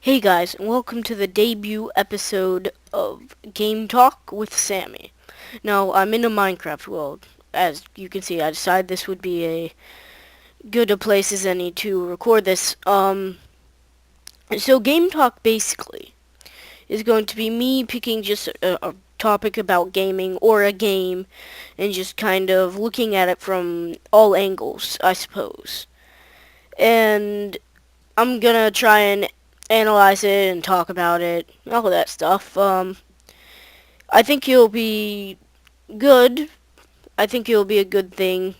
Hey guys, and welcome to the debut episode of Game Talk with Sammy. Now, I'm in a Minecraft world. As you can see, I decided this would be a good a place as any to record this. So Game Talk basically is going to be me picking just a topic about gaming or a game and just kind of looking at it from all angles, I suppose. And I'm gonna try and analyze it and talk about it, all of that stuff. I think it'll be good. I think it'll be a good thing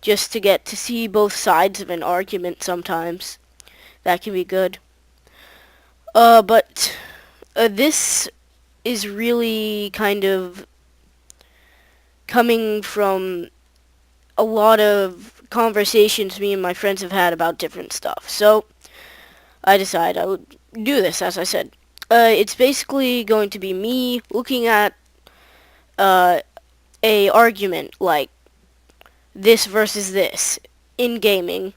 just to get to see both sides of an argument sometimes. That can be good. But this is really kind of coming from a lot of conversations me and my friends have had about different stuff. So I decided I would do this, as I said. It's basically going to be me looking at uh, a argument like this versus this in gaming,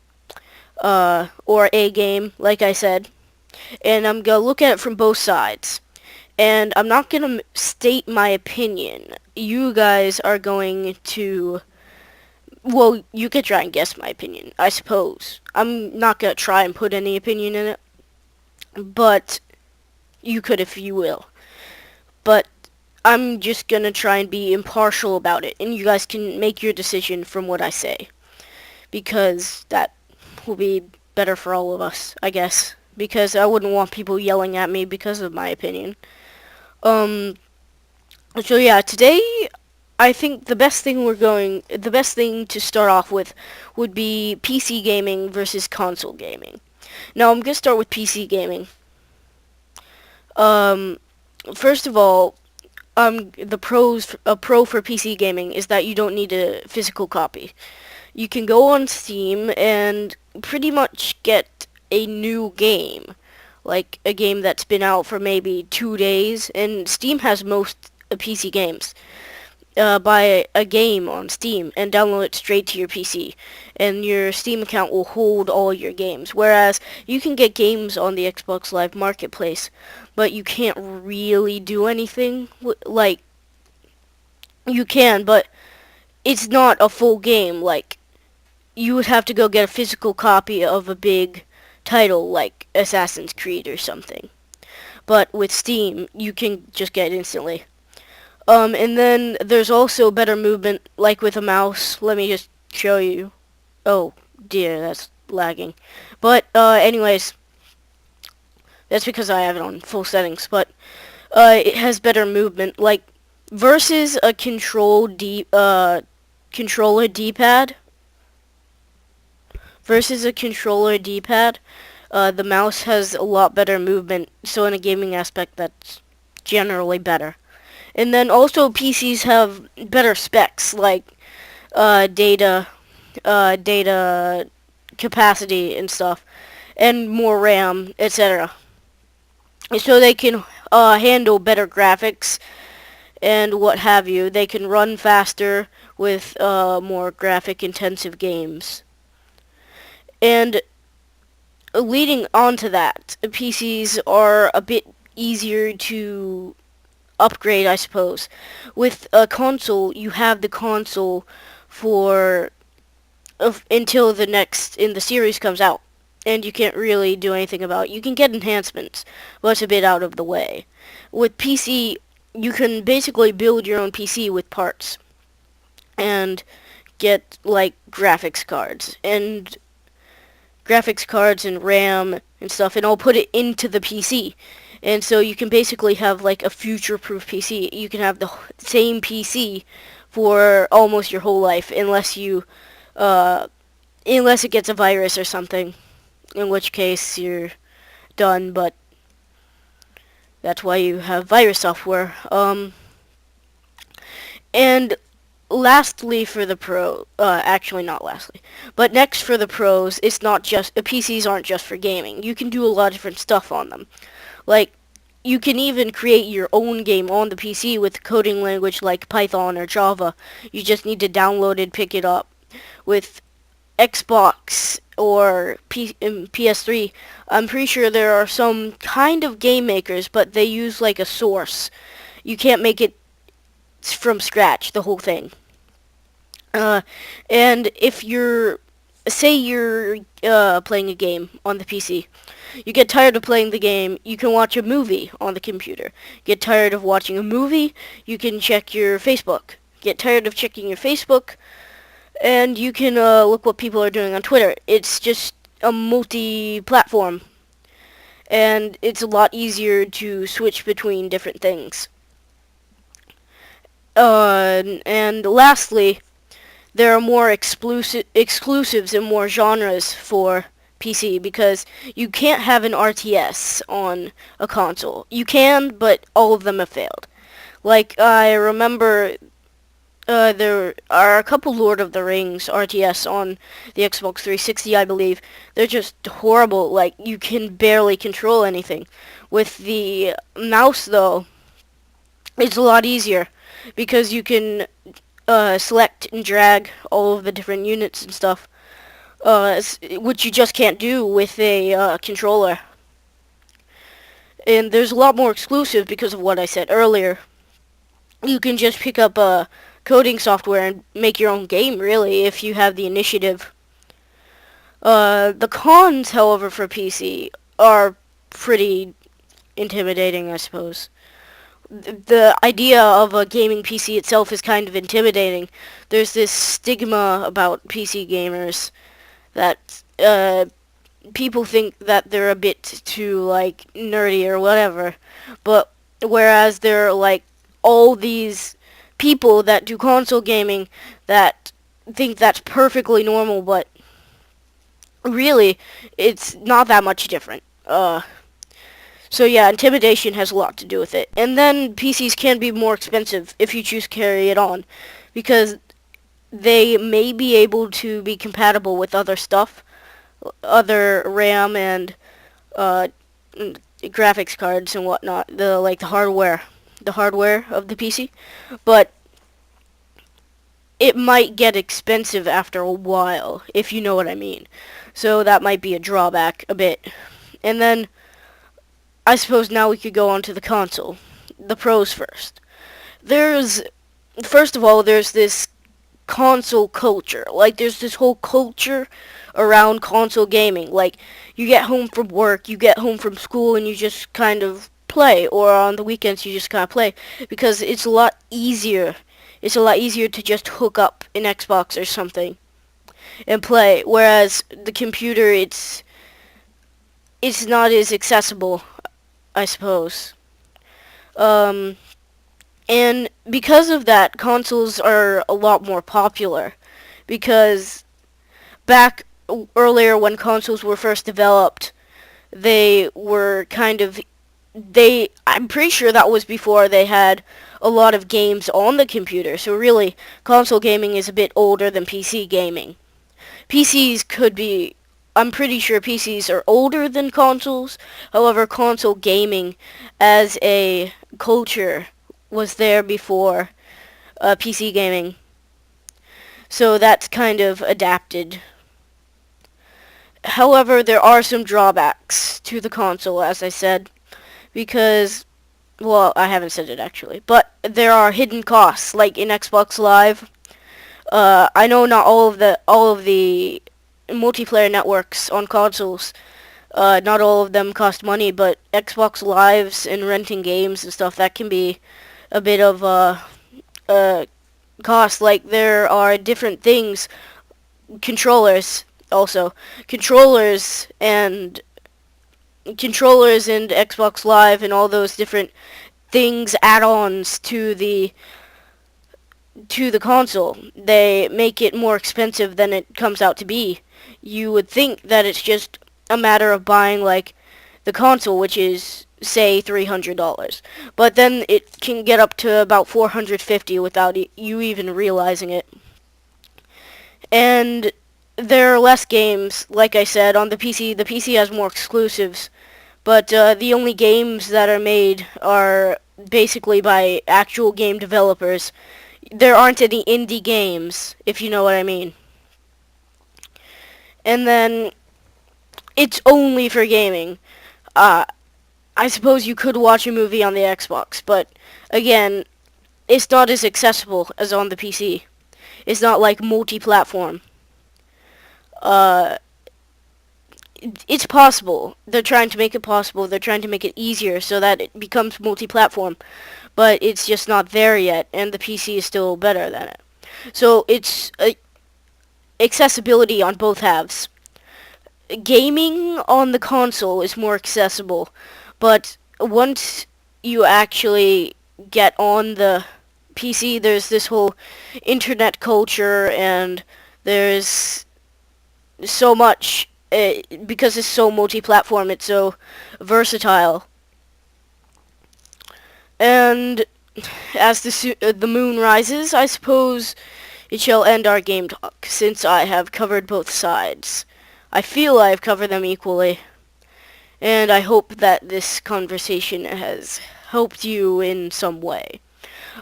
or a game, like I said, and I'm gonna look at it from both sides. And I'm not gonna state my opinion. You guys are going to, well, you could try and guess my opinion, I suppose. I'm not gonna try and put any opinion in it, but you could if you will. But I'm just gonna try and be impartial about it, and you guys can make your decision from what I say, because that will be better for all of us, I guess. Because I wouldn't want people yelling at me because of my opinion. Um, so yeah, today I think the best thing to start off with would be PC gaming versus console gaming. Now I'm gonna start with PC gaming. Um, First of all, a pro for PC gaming is that you don't need a physical copy. You can go on Steam and pretty much get a new game, like a game that's been out for maybe 2 days, and Steam has most PC games. Buy a game on Steam and download it straight to your PC, and your Steam account will hold all your games. Whereas you can get games on the Xbox Live Marketplace, but you can't really do anything. Like, you can, but it's not a full game. Like, you would have to go get a physical copy of a big title like Assassin's Creed or something. But with Steam, you can just get it instantly. And then there's also better movement, like with a mouse. Let me just show you. Oh dear, that's lagging. But anyways, that's because I have it on full settings. But it has better movement, like versus a controller D-pad. Versus a controller D-pad, the mouse has a lot better movement. So in a gaming aspect, that's generally better. And then also PCs have better specs like data, data capacity and stuff, and more RAM, etc. So they can handle better graphics and what have you. They can run faster with more graphic intensive games. And leading on to that, PCs are a bit easier to upgrade, I suppose. With a console, you have the console for until the series comes out, and you can't really do anything about it. You can get enhancements, but it's a bit out of the way. With PC, you can basically build your own PC with parts and get like graphics cards and RAM and stuff, and I'll put it into the PC. And so you can basically have like a future-proof PC. You can have the same PC for almost your whole life, uh, unless it gets a virus or something, in which case you're done. But that's why you have virus software. And lastly for the actually not lastly, but next for the pros, it's not just PCs aren't just for gaming. You can do a lot of different stuff on them. Like, you can even create your own game on the PC with coding language like Python or Java. You just need to download it, pick it up. With Xbox, or PS3, I'm pretty sure there are some kind of game makers, but they use like a source. You can't make it from scratch, the whole thing. Uh, and if you're, say you're playing a game on the PC, you get tired of playing the game, you can watch a movie on the computer. Get tired of watching a movie, you can check your Facebook. Get tired of checking your Facebook, and you can look what people are doing on Twitter. It's just a multi-platform, and it's a lot easier to switch between different things. And lastly, there are more exclusives and more genres for PC because you can't have an RTS on a console. You can, but all of them have failed. Like, I remember there are a couple Lord of the Rings RTS on the Xbox 360, I believe. They're just horrible. Like, you can barely control anything. With the mouse, though, it's a lot easier because you can select and drag all of the different units and stuff, which you just can't do with a controller. And there's a lot more exclusive because of what I said earlier. You can just pick up coding software and make your own game, really, if you have the initiative. The cons, however, for PC are pretty intimidating, I suppose. The idea of a gaming PC itself is kind of intimidating. There's this stigma about PC gamers that people think that they're a bit too like nerdy or whatever, but whereas there are like all these people that do console gaming that think that's perfectly normal, but really it's not that much different. So yeah, intimidation has a lot to do with it. And then PCs can be more expensive if you choose to carry it on, because they may be able to be compatible with other stuff, other RAM and graphics cards and whatnot, the hardware of the PC, but it might get expensive after a while, if you know what I mean. So that might be a drawback a bit. And then I suppose now we could go on to the console. The pros first. First of all, there's this console culture. Like, there's this whole culture around console gaming. Like, you get home from work, you get home from school, and you just kind of play. Or on the weekends, you just kind of play. Because it's a lot easier. It's a lot easier to just hook up an Xbox or something and play. Whereas the computer, it's not as accessible, I suppose. And because of that, consoles are a lot more popular. Because back earlier when consoles were first developed, they were I'm pretty sure that was before they had a lot of games on the computer. So really, console gaming is a bit older than PC gaming. PCs could be I'm pretty sure PCs are older than consoles. However, console gaming as a culture was there before PC gaming. So that's kind of adapted. However, there are some drawbacks to the console, as I said, because, well, I haven't said it actually, but there are hidden costs, like in Xbox Live. I know not all of the multiplayer networks on consoles, not all of them cost money, but Xbox Lives and renting games and stuff, that can be a bit of a cost. Like, there are different things, controllers also, controllers and Xbox Live and all those different things, add-ons to the console. They make it more expensive than it comes out to be. You would think that it's just a matter of buying, like, the console, which is, say, $300. But then it can get up to about $450 without you even realizing it. And there are less games, like I said, on the PC. The PC has more exclusives. But the only games that are made are basically by actual game developers. There aren't any indie games, if you know what I mean. and then it's only for gaming. Uh, I suppose you could watch a movie on the Xbox, but again, it's not as accessible as on the PC. It's not like multi-platform. Uh, it's possible. They're trying to make it possible. They're trying to make it easier so that it becomes multi-platform, but it's just not there yet, and the PC is still better than it. So it's accessibility on both halves. Gaming on the console is more accessible, but once you actually get on the PC, there's this whole internet culture, and there's so much, because it's so multi-platform, it's so versatile. And as the moon rises, I suppose it shall end our game talk, since I have covered both sides. I feel I have covered them equally, and I hope that this conversation has helped you in some way.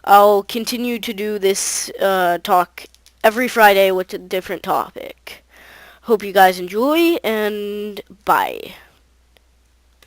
I'll continue to do this talk every Friday with a different topic. Hope you guys enjoy, and bye.